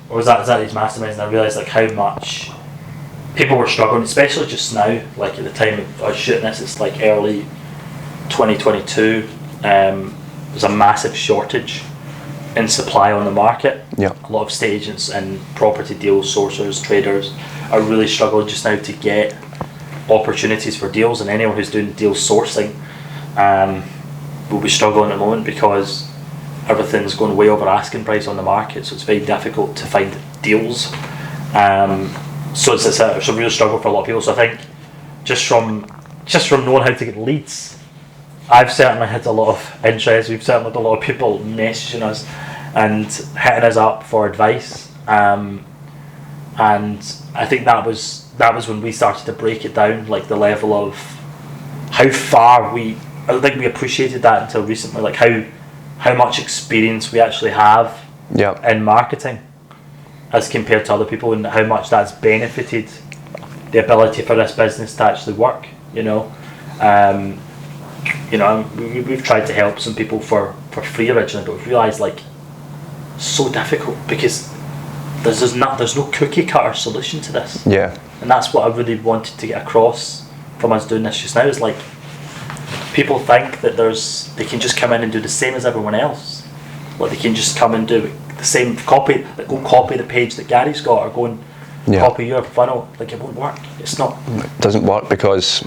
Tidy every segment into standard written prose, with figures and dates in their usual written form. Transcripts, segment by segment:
or was that these masterminds, and I realised like how much people were struggling, especially just now, like at the time of us shooting this, it's like early 2022. There's a massive shortage in supply on the market. Yeah. A lot of estate agents and property deal sourcers, traders are really struggling just now to get opportunities for deals, and anyone who's doing deal sourcing will be struggling at the moment because everything's going way over asking price on the market, so it's very difficult to find deals. So it's a real struggle for a lot of people. So I think just from knowing how to get leads, I've certainly had a lot of interest. We've certainly had a lot of people messaging us and hitting us up for advice, and I think that was when we started to break it down, like the level of how far I don't think we appreciated that until recently, like how much experience we actually have in marketing as compared to other people, and how much that's benefited the ability for this business to actually work. We've tried to help some people for free originally, but we've realised like so difficult because there's no cookie cutter solution to this. Yeah. And that's what I really wanted to get across from us doing this just now, is like people think that they can just come in and do the same as everyone else. Like they can just come and do the same copy the page that Gary's got, or go and copy your funnel. Like it won't work. It's not. It doesn't work because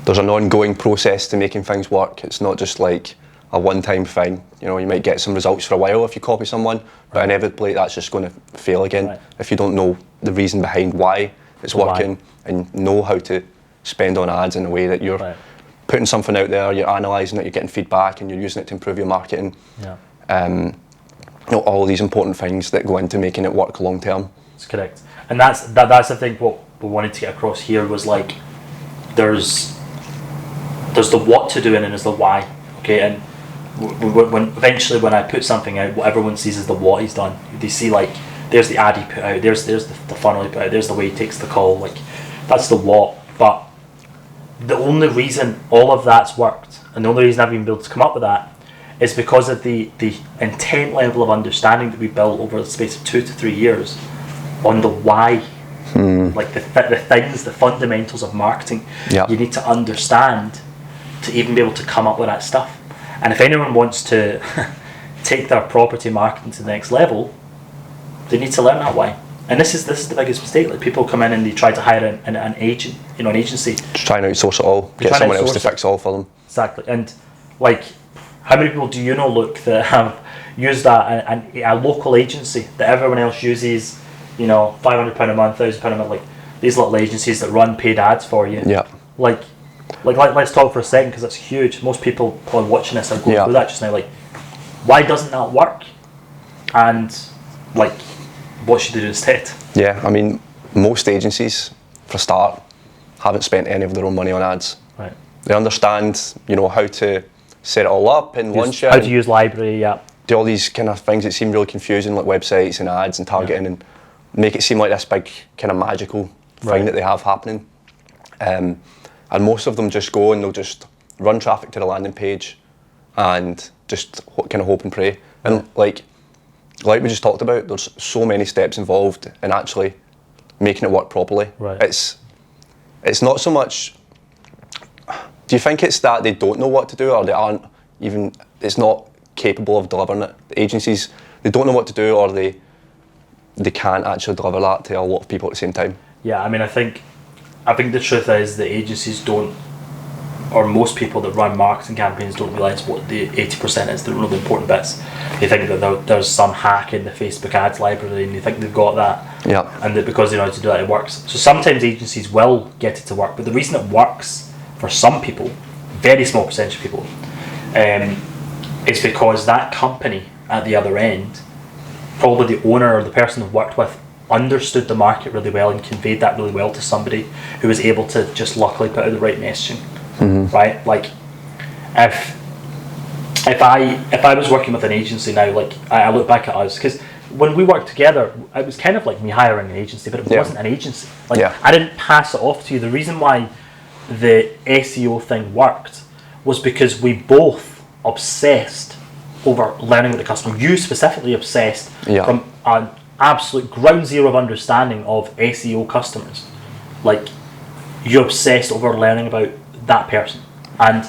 there's an ongoing process to making things work. It's not just like a one-time thing. You might get some results for a while if you copy someone, but inevitably that's just going to fail again if you don't know the reason behind why it's working and know how to spend on ads in a way that you're putting something out there, you're analysing it, you're getting feedback, and you're using it to improve your marketing. All these important things that go into making it work long term. That's correct, and that's I think what we wanted to get across here was like there's the what to do and then there's the why. Okay, and when I put something out, what everyone sees is the what he's done. They see like there's the ad he put out, there's the funnel he put out, there's the way he takes the call. Like that's the what. But the only reason all of that's worked, and the only reason I've been able to come up with that, is because of the intent level of understanding that we built over the space of 2 to 3 years on the why. Like the things, the fundamentals of marketing, you need to understand to even be able to come up with that stuff. And if anyone wants to take their property marketing to the next level, they need to learn that why. And this is the biggest mistake. Like people come in and they try to hire an agent, an agency. Just trying to outsource it all, get someone else to fix all for them. Exactly. And like, how many people do you know, Luke, that have used a local agency that everyone else uses? £500 a month, £1,000 a month, like these little agencies that run paid ads for you. Yeah. Like let's talk for a second, because that's huge. Most people probably watching this are going through that just now. Like, why doesn't that work? And like, what should they do instead? Yeah, I mean, most agencies, for a start, haven't spent any of their own money on ads. Right. They understand, how to set it all up and launch it. How to use library, do all these kind of things that seem really confusing, like websites and ads and targeting, and make it seem like this big kind of magical thing that they have happening. And most of them just go and they'll just run traffic to the landing page and just kind of hope and pray. And like we just talked about, there's so many steps involved in actually making it work properly. Right. It's not so much. Do you think it's that they don't know what to do, or they aren't even? It's not capable of delivering it. The agencies, they don't know what to do, or they can't actually deliver that to a lot of people at the same time. Yeah, I mean, I think the truth is the agencies don't, or most people that run marketing campaigns don't realise what the 80% is. They don't know the important bits. They think that there's some hack in the Facebook ads library, and they think they've got that. Yeah. And that because they know how to do that, it works. So sometimes agencies will get it to work, but the reason it works for some people, very small percentage of people, is because that company at the other end, probably the owner or the person they've worked with, understood the market really well and conveyed that really well to somebody who was able to just luckily put out the right messaging. Right? Like if I was working with an agency now, like I look back at us, because when we worked together, it was kind of like me hiring an agency, but it wasn't an agency. Like I didn't pass it off to you. The reason why the SEO thing worked was because we both obsessed over learning with the customer. You specifically obsessed from absolute ground zero of understanding of SEO customers. Like, you're obsessed over learning about that person. And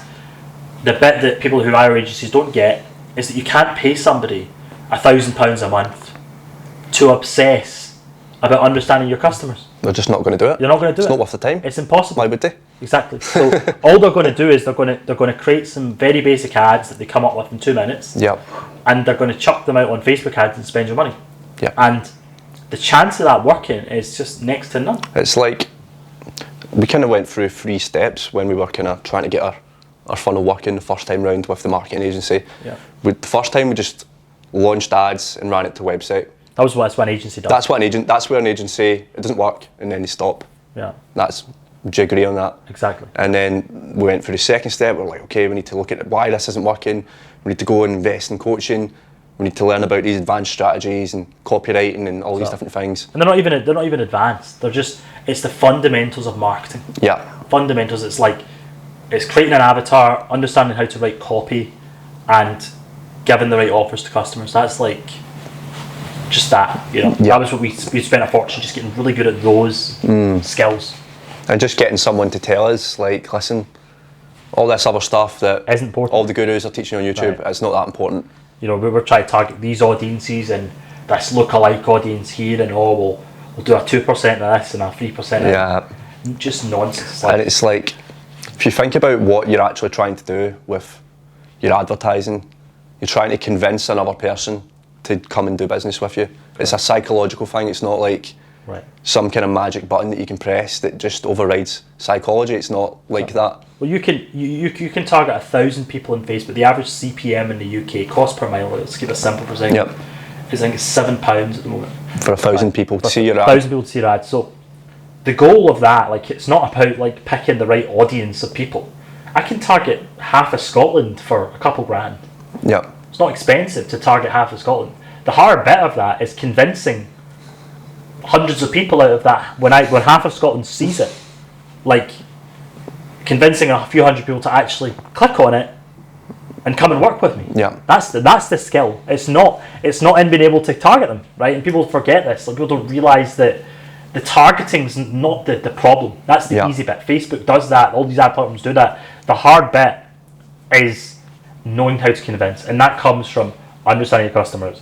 the bit that people who hire agencies don't get is that you can't pay somebody £1,000 a month to obsess about understanding your customers. They're just not going to do it. You're not going to do it. It's not worth the time. It's impossible. Why would they? Exactly. So all they're going to do is they're going to create some very basic ads that they come up with in 2 minutes. Yeah. And they're going to chuck them out on Facebook ads and spend your money. Yeah. And the chance of that working is just next to none. It's like, we kind of went through 3 steps when we were kind of trying to get our funnel working the first time round with the marketing agency. Yeah. The first time we just launched ads and ran it to a website. That's what an agency does. That's where an agency, it doesn't work and then they stop. Yeah. Do you agree on that? Exactly. And then we went through the second step. We're like, okay, we need to look at why this isn't working. We need to go and invest in coaching. We need to learn about these advanced strategies and copywriting and all these different things. And they're not even advanced. It's the fundamentals of marketing. Yeah. Fundamentals. It's creating an avatar, understanding how to write copy, and giving the right offers to customers. That's like just that, Yeah. That was what we spent a fortune just getting really good at those skills. And just getting someone to tell us, like, listen, all this other stuff that Isn't important. all the gurus are teaching on YouTube, Right. It's not that important. We were trying to target these audiences and this lookalike audience here, and we'll do a 2% of this and a 3% of Yeah. that. Just nonsense. And it's like, if you think about what you're actually trying to do with your advertising, you're trying to convince another person to come and do business with you. It's a psychological thing. It's not like some kind of magic button that you can press that just overrides psychology. It's not like that. Well, you can target 1,000 people on Facebook. The average CPM in the UK, cost per mile, let's keep it simple for a second, Yep. is I think it's £7 at the moment. For 1,000 people to see your ad. 1,000 people to see your ad. So the goal of that, it's not about picking the right audience of people. I can target half of Scotland for a couple grand. Yeah. It's not expensive to target half of Scotland. The hard bit of that is convincing hundreds of people out of that when half of Scotland sees it. Convincing a few hundred people to actually click on it and come and work with me. Yeah. That's the skill. It's not in being able to target them, right? And people forget this. People don't realise that the targeting's not the problem. That's the easy bit. Facebook does that. All these ad platforms do that. The hard bit is knowing how to convince, and that comes from understanding your customers,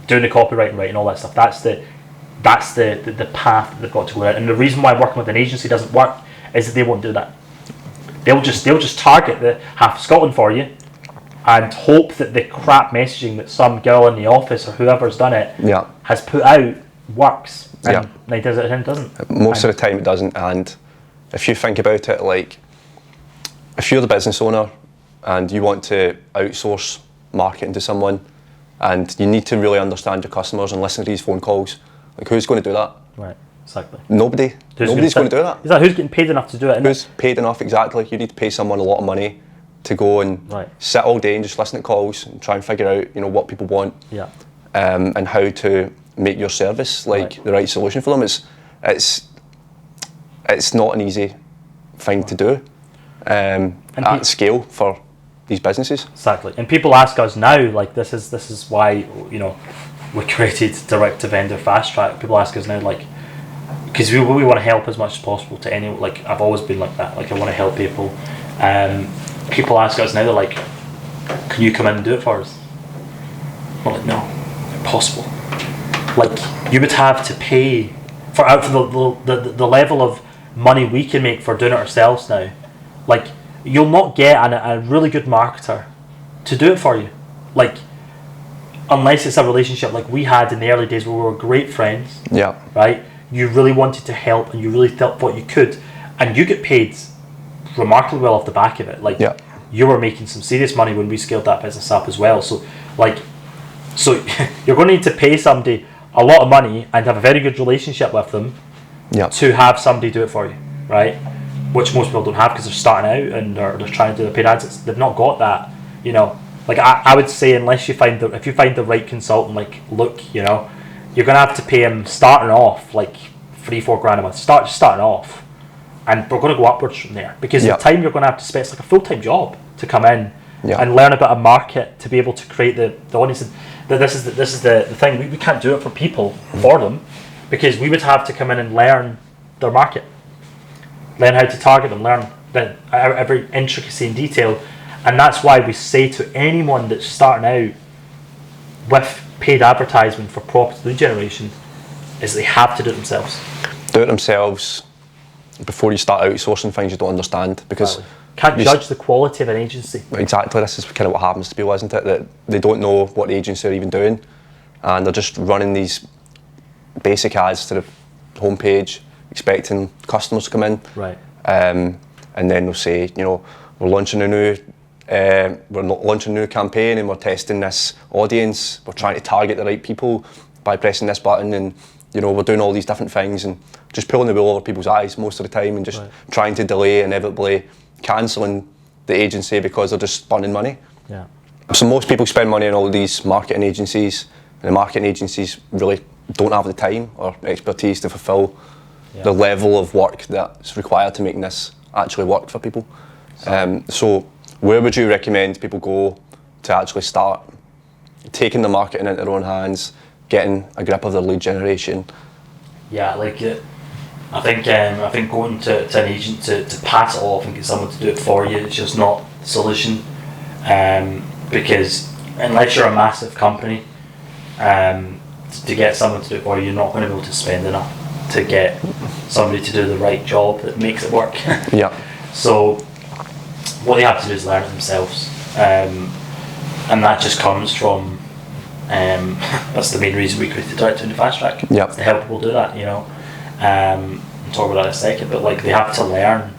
doing the copywriting right, and all that stuff. That's the path that they've got to go down. And the reason why working with an agency doesn't work is that they won't do that. They'll just target the half of Scotland for you, and hope that the crap messaging that some girl in the office or whoever's done it has put out works. And 9 times out of 10 it doesn't. Most of the time it doesn't. And if you think about it, like, if you're the business owner and you want to outsource marketing to someone, and you need to really understand your customers and listen to these phone calls, like, who's going to do that? Right, exactly. Nobody's going to do that. Is that who's getting paid enough to do it? Who's paid enough? Exactly. You need to pay someone a lot of money to go and sit all day and just listen to calls and try and figure out, what people want, and how to make your service the right solution for them. It's not an easy thing to do at scale for these businesses. Exactly. And people ask us now, this is why we created direct to vendor fast track. People ask us now, because we want to help as much as possible to anyone. I've always been like that. I want to help people. People ask us now, they're like, can you come in and do it for us? I'm like, no, impossible. You would have to pay for the level of money we can make for doing it ourselves now. You'll not get a really good marketer to do it for you. Unless it's a relationship like we had in the early days where we were great friends. Yeah. Right? You really wanted to help and you really thought you could. And you get paid remarkably well off the back of it. You were making some serious money when we scaled that business up as well. So you're going to need to pay somebody a lot of money and have a very good relationship with them to have somebody do it for you, right? Which most people don't have because they're starting out and they're trying to do the paid ads. They've not got that, I would say if you find the right consultant, look, you're going to have to pay him starting off $3-4 grand a month. Starting off, and we're going to go upwards from there because the time you're going to have to spend, it's like a full-time job to come in and learn about a market to be able to create the audience. And this is the thing. We can't do it for people, for them, because we would have to come in and learn their market, learn how to target them, learn every intricacy and detail. And that's why we say to anyone that's starting out with paid advertisement for property lead generation is they have to do it themselves. Do it themselves before you start outsourcing things you don't understand, because can't judge the quality of an agency. Exactly, this is kind of what happens to people, isn't it? That they don't know what the agency are even doing, and they're just running these basic ads to the homepage, expecting customers to come in. Right. And then they'll say, you know, we're launching a new campaign, and we're testing this audience. We're trying to target the right people by pressing this button, and you know, we're doing all these different things and just pulling the wool over people's eyes most of the time, and just trying to delay, inevitably cancelling the agency because they're just spending money. Yeah. So most people spend money on all these marketing agencies, and the marketing agencies really don't have the time or expertise to fulfil the level of work that's required to make this actually work for people. So where would you recommend people go to actually start taking the marketing into their own hands, getting a grip of their lead generation? Yeah, like I think going to an agent to pass it off and get someone to do it for you is just not the solution, because unless you're a massive company, to get someone to do it for you, you're not going to be able to spend enough to get somebody to do the right job that makes it work. Yeah. So what they have to do is learn it themselves, and that just comes from that's the main reason we created Direct to Fast Track. Yeah. To help people do that, you know. I'll talk about that in a second, but like they have to learn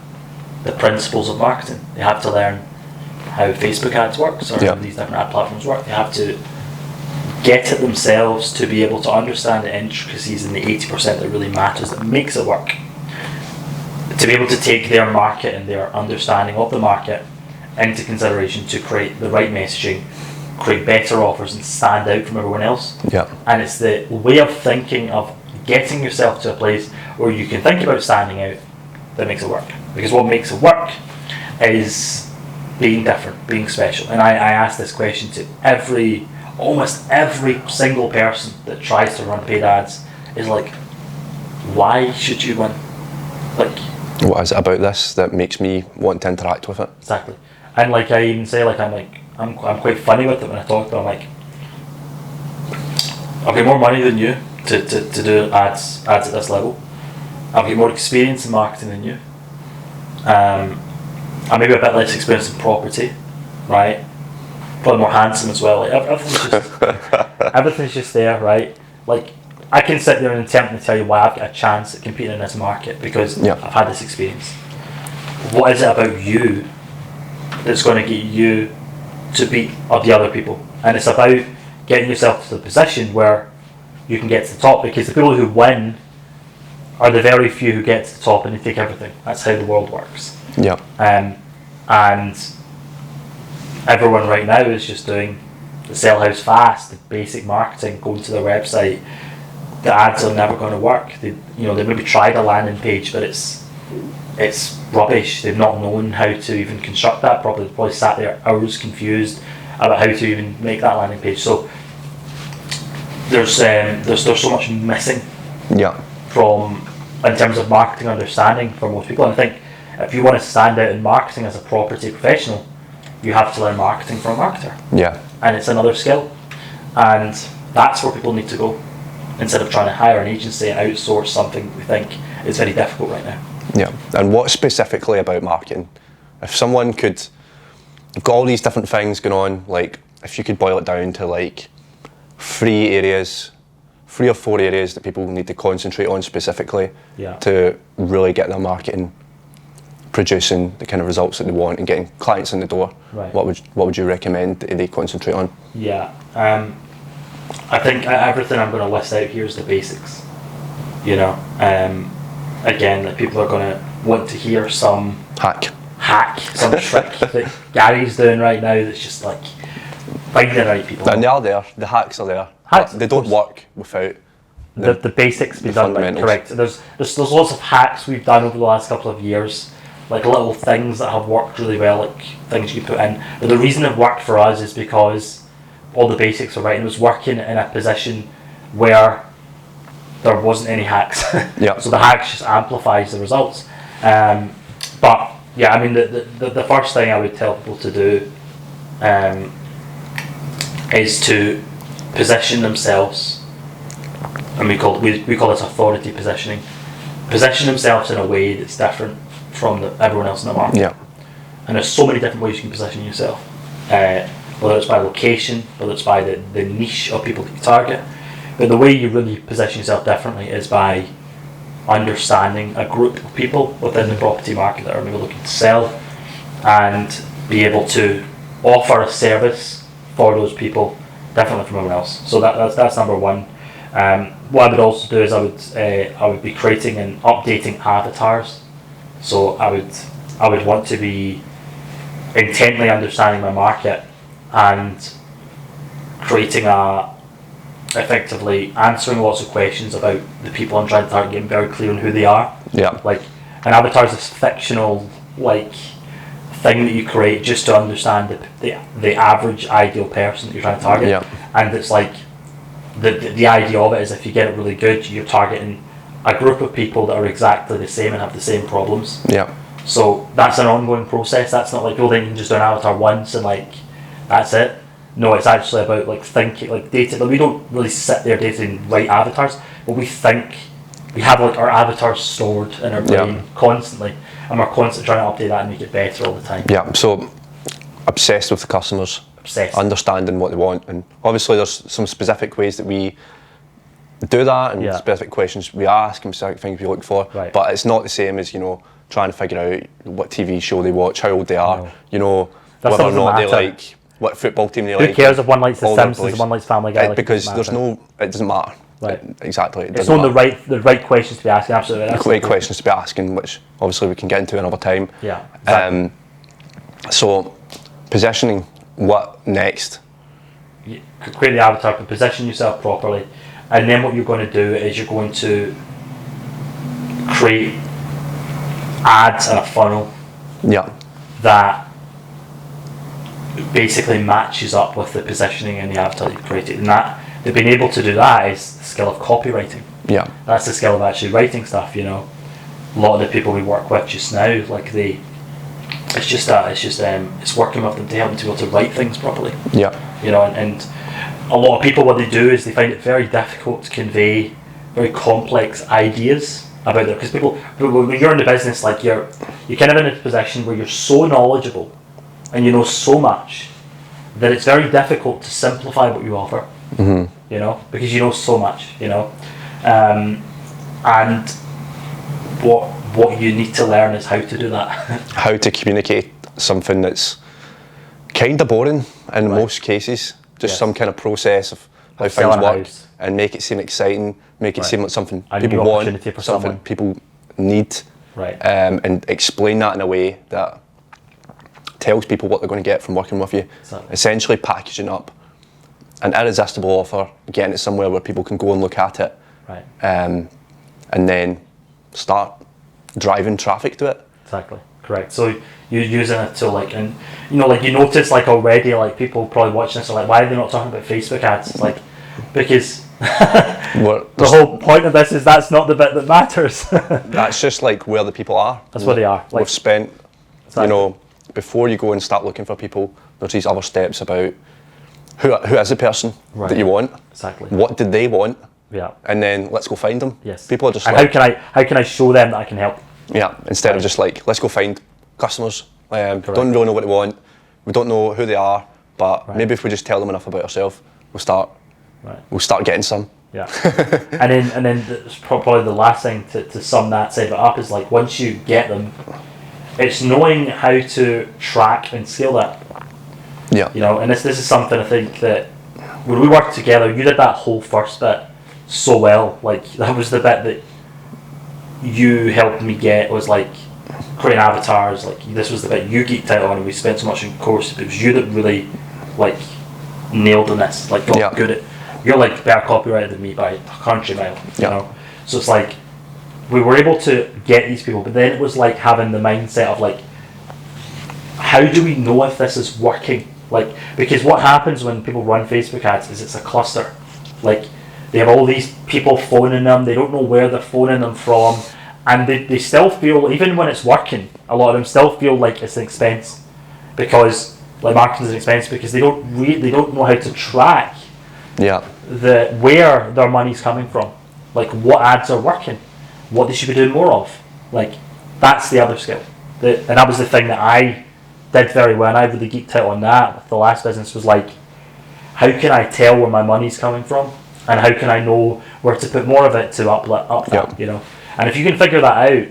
the principles of marketing. They have to learn how Facebook ads works, or how these different ad platforms work. They have to get it themselves to be able to understand the intricacies and the 80% that really matters, that makes it work. To be able to take their market and their understanding of the market into consideration to create the right messaging, create better offers, and stand out from everyone else. Yeah. And it's the way of thinking of getting yourself to a place where you can think about standing out that makes it work. Because what makes it work is being different, being special. And I ask this question to almost every single person that tries to run paid ads, is like, why should you win? Like, what is it about this that makes me want to interact with it? Exactly. And like I even say, I'm quite funny with it when I talk to them. I'm like, I'll get more money than you to do ads at this level. I'll get more experience in marketing than you. I'm maybe a bit less experienced in property, right? Probably more handsome as well. Like everything's just there, right? Like I can sit there and attempt to tell you why I've got a chance at competing in this market because I've had this experience. What is it about you that's going to get you to beat the other people? And it's about getting yourself to the position where you can get to the top, because the people who win are the very few who get to the top and they take everything. That's how the world works. Yeah. And everyone right now is just doing the sell house fast, the basic marketing, going to their website. The ads are never going to work. They maybe tried a landing page, but it's rubbish. They've not known how to even construct that properly. They've probably sat there hours confused about how to even make that landing page. So there's so much missing. Yeah. In terms of marketing understanding for most people. And I think if you want to stand out in marketing as a property professional, you have to learn marketing from a marketer. Yeah. And it's another skill. And that's where people need to go, instead of trying to hire an agency and outsource something we think is very difficult right now. Yeah. And what specifically about marketing? If someone could, you've got all these different things going on, like if you could boil it down to like 3 or 4 areas that people need to concentrate on specifically to really get their marketing producing the kind of results that they want and getting clients in the door, what would you recommend that they concentrate on? Yeah. I think everything I'm going to list out here is the basics. Again, that people are going to want to hear some hack, some trick that Gary's doing right now that's just like finding the right people. And they are there, the hacks are there. They don't work without the basics being done correct. There's lots of hacks we've done over the last couple of years like little things that have worked really well, like things you put in. But the reason it worked for us is because all the basics were right, and it was working in a position where there wasn't any hacks. Yeah. So the hacks just amplifies the results. But yeah, I mean, the first thing I would tell people to do is to position themselves, and we call this authority positioning. Position themselves in a way that's different from everyone else in the market. Yeah. And there's so many different ways you can position yourself, whether it's by location, whether it's by the niche of people that you target. But the way you really position yourself differently is by understanding a group of people within the property market that are maybe looking to sell, and be able to offer a service for those people differently from everyone else. So that's number one. What I would also do is I would be creating and updating avatars. So I would want to be intently understanding my market and creating effectively answering lots of questions about the people I'm trying to target, getting very clear on who they are. Yeah. Like an avatar is this fictional like thing that you create just to understand the average ideal person that you're trying to target. Yeah. And it's like the idea of it is if you get it really good, you're targeting a group of people that are exactly the same and have the same problems. Yeah. So that's an ongoing process. That's not like people think you can just do an avatar once and like that's it. No, it's actually about like thinking, like data. Like we don't really sit there data and write avatars, but we think we have like our avatars stored in our brain constantly, and we're constantly trying to update that and make it better all the time. Yeah. So obsessed with the customers, Obsessed. understanding what they want, and obviously there's some specific ways that we do that, and specific questions we ask, and specific things we look for. Right. But it's not the same as trying to figure out what TV show they watch, how old they are, whether or not they like. What football team they like? Who cares if one likes The Simpsons and one likes Family Guy? Because it doesn't matter. Right. Exactly. It's not the right questions to be asking. Absolutely. The right questions to be asking, which obviously we can get into another time. Yeah. Exactly. So, positioning. What next? You create the avatar, but position yourself properly, and then what you're going to do is you're going to create ads and a funnel. Yeah. That basically matches up with the positioning and the avatar that you've created, and that being able to do that is the skill of copywriting. Yeah. That's the skill of actually writing stuff. A lot of the people we work with just now, like it's working with them to help them to be able to write things properly. Yeah. And a lot of people, what they do is they find it very difficult to convey very complex ideas about it, because when you're in the business, like you're kind of in a position where you're so knowledgeable and you know so much that it's very difficult to simplify what you offer. Mm-hmm. Because you know so much. And what you need to learn is how to do that. How to communicate something that's kind of boring in most cases. Just some kind of process of how things work, and make it seem exciting, make it seem like something people want, something people need, and explain that in a way that tells people what they're going to get from working with you. Exactly. Essentially packaging up an irresistible offer, getting it somewhere where people can go and look at it, and then start driving traffic to it. Exactly, correct. So you're using it to you notice already people probably watching this are like, why are they not talking about Facebook ads? It's like, because the whole point of this is that's not the bit that matters. That's just where the people are. That's where they are. We've spent, before you go and start looking for people, there's these other steps about who is the person that you want. Exactly. What did they want? Yeah. And then let's go find them. Yes. People are just and how can I show them that I can help? Yeah. Instead of just let's go find customers. Don't really know what they want. We don't know who they are, but maybe if we just tell them enough about ourselves, we'll start getting some. Yeah. and then probably the last thing to sum that side of it up is once you get them, it's knowing how to track and scale that. Yeah. And this is something I think that when we worked together, you did that whole first bit so well. That was the bit that you helped me get, was creating avatars. This was the bit you geeked out on, and we spent so much in course. It was you that really nailed on this, got good at. You're better copywriter than me by a country mile. So it's we were able to get these people, but then it was like having the mindset of like, how do we know if this is working? Like, because what happens when people run Facebook ads is it's a cluster. Like, they have all these people phoning them, they don't know where they're phoning them from, and they still feel, even when it's working, a lot of them still feel like it's an expense, because like marketing is an expense, because they don't know how to track where their money's coming from, like what ads are working, what they should be doing more of. Like, that's the other skill. And that was the thing that I did very well, and I really geeked out on that with the last business, was like, how can I tell where my money's coming from, and how can I know where to put more of it to up that, you know? And if you can figure that out,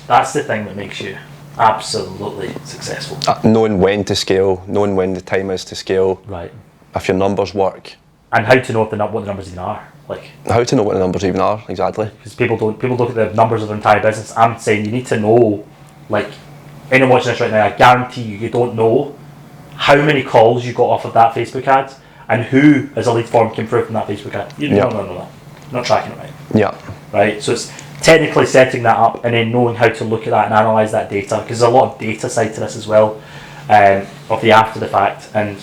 that's the thing that makes you absolutely successful. Knowing when to scale, knowing when the time is to scale. Right. If your numbers work. And how to know what the numbers even are. Like, how to know what the numbers even are, exactly. Because people look at the numbers of their entire business. I'm saying you need to know, like, anyone watching this right now, I guarantee you don't know how many calls you got off of that Facebook ad, and who as a lead form came through from that Facebook ad. You don't know that. You're not tracking it right. Yeah. Right. So it's technically setting that up and then knowing how to look at that and analyse that data, because there's a lot of data side to this as well, of the after the fact, and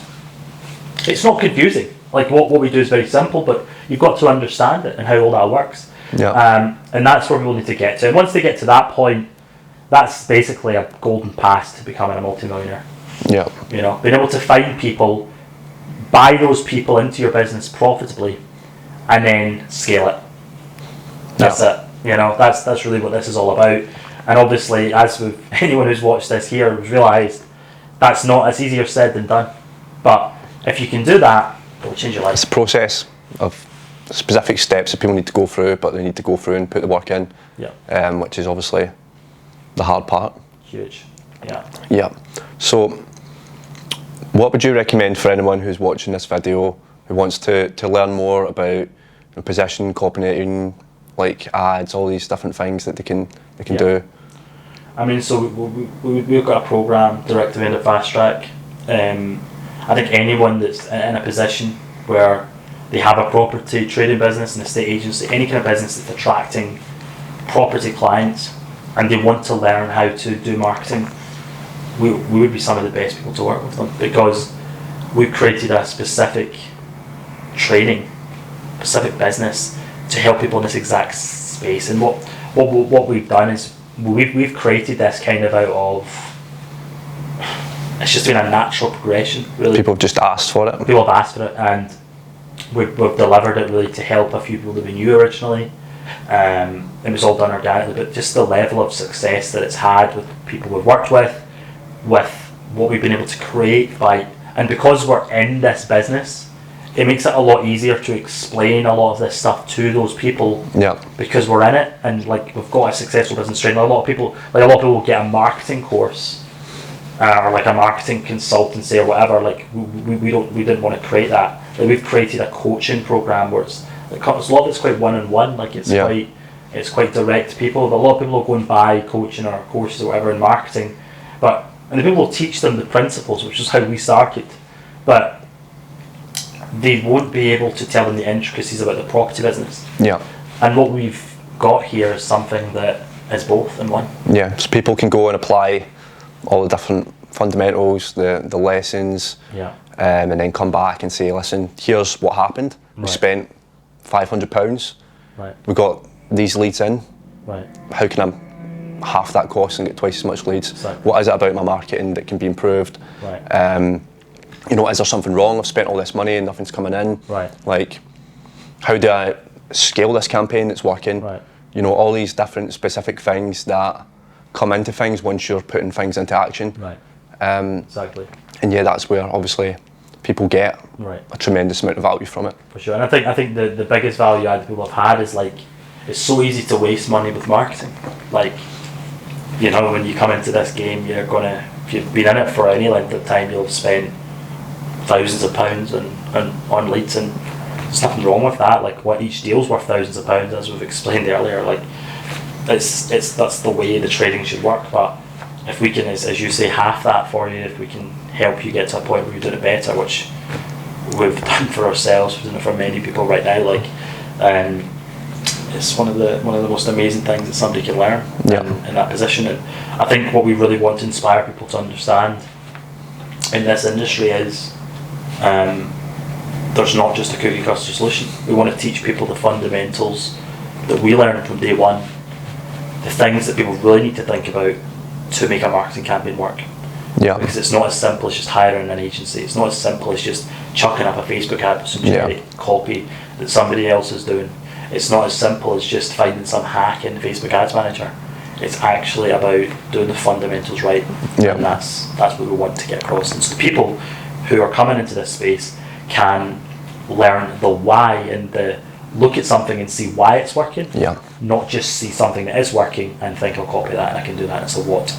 it's not confusing. Like, what we do is very simple, but you've got to understand it and how all that works. Yeah. And that's where people need to get to. And once they get to that point, that's basically a golden pass to becoming a multimillionaire. Yeah. You know, being able to find people, buy those people into your business profitably, and then scale it. That's it. You know, that's really what this is all about. And obviously, as with anyone who's watched this here has realised, that's easier said than done. But if you can do that, it'll change your life. It's a process of specific steps that people need to go through, but they need to go through and put the work in. Yeah. Which is obviously the hard part. Huge. Yeah. Yeah. So, what would you recommend for anyone who's watching this video who wants to learn more about position, copywriting, like ads, all these different things that they can do? I mean, so we've got a program, Direct to Vendor Fast Track. I think anyone that's in a position where they have a property trading business, an estate agency, any kind of business that's attracting property clients, and they want to learn how to do marketing, we would be some of the best people to work with them, because we've created a specific training, specific business to help people in this exact space. And what we've done is we've created this kind of out of, it's just been a natural progression, really. People have just asked for it. People have asked for it, and we've delivered it really to help a few people that we knew originally. It was all done organically, but just the level of success that it's had with people we've worked with what we've been able to create and because we're in this business, it makes it a lot easier to explain a lot of this stuff to those people. Yeah. Because we're in it, and like we've got a successful business training. A lot of people will get a marketing course, or like a marketing consultancy or whatever. Like we didn't want to create that. Like, we've created a coaching program where it's a lot of it's quite one-on-one. Like it's quite direct to people. But a lot of people will go and buy coaching or courses or whatever in marketing, and the people will teach them the principles, which is how we started, but they won't be able to tell them the intricacies about the property business. Yeah. And what we've got here is something that is both in one. Yeah, so people can go and apply all the different fundamentals, the lessons, and then come back and say, listen, here's what happened. We spent £500. Right. We got these leads in. Right. How can I half that cost and get twice as much leads? Exactly. What is it about my marketing that can be improved? Right. Is there something wrong? I've spent all this money and nothing's coming in. Right. Like, how do I scale this campaign that's working? Right. All these different specific things that come into things once you're putting things into action. Right. Exactly. And yeah, that's where obviously people get Right. a tremendous amount of value from it. For sure. And I think the biggest value add people have had is like, it's so easy to waste money with marketing. Like, when you come into this game, if you've been in it for any length of time, you'll spend thousands of pounds on leads, and there's nothing wrong with that. Like, what each deal's worth thousands of pounds, as we've explained earlier. Like, that's the way the trading should work. But if we can, as you say, half that for you, if we can help you get to a point where you're doing it better, which we've done for ourselves, we're doing it for many people right now. Like, it's one of the most amazing things that somebody can learn Yeah. in that position. And I think what we really want to inspire people to understand in this industry is there's not just a cookie cutter solution. We want to teach people the fundamentals that we learned from day one, the things that people really need to think about to make a marketing campaign work. Yeah. Because it's not as simple as just hiring an agency. It's not as simple as just chucking up a Facebook ad with some generic copy that somebody else is doing. It's not as simple as just finding some hack in Facebook Ads Manager. It's actually about doing the fundamentals right, Yeah. and that's what we want to get across. And so the people who are coming into this space can learn the why and the look at something and see why it's working, not just see something that is working and think I'll copy that and I can do that. It's a what.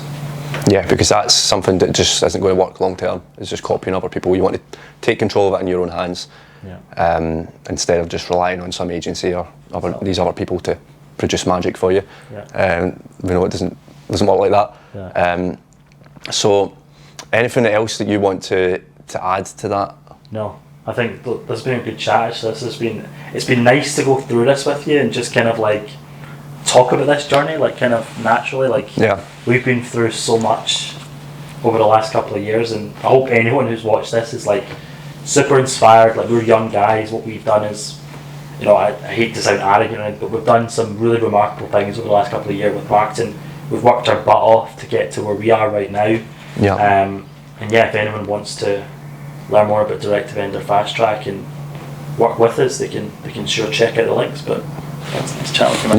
Yeah, because that's something that just isn't going to work long term. It's just copying other people. You want to take control of it in your own hands, instead of just relying on some agency or these other people to produce magic for you. We know it doesn't work like that. So, anything else that you want to add to that? No, I think there's been a good chat. It's been nice to go through this with you and just kind of like talk about this journey, like kind of naturally. Like we've been through so much over the last couple of years, and I hope anyone who's watched this is like super inspired. Like, we're young guys. What we've done is, you know, I hate to sound arrogant, but we've done some really remarkable things over the last couple of years with marketing. We've worked our butt off to get to where we are right now. And if anyone wants to learn more about Direct to Vendor Fast Track and work with us, they can sure check out the links. But that's nice chat with you, man.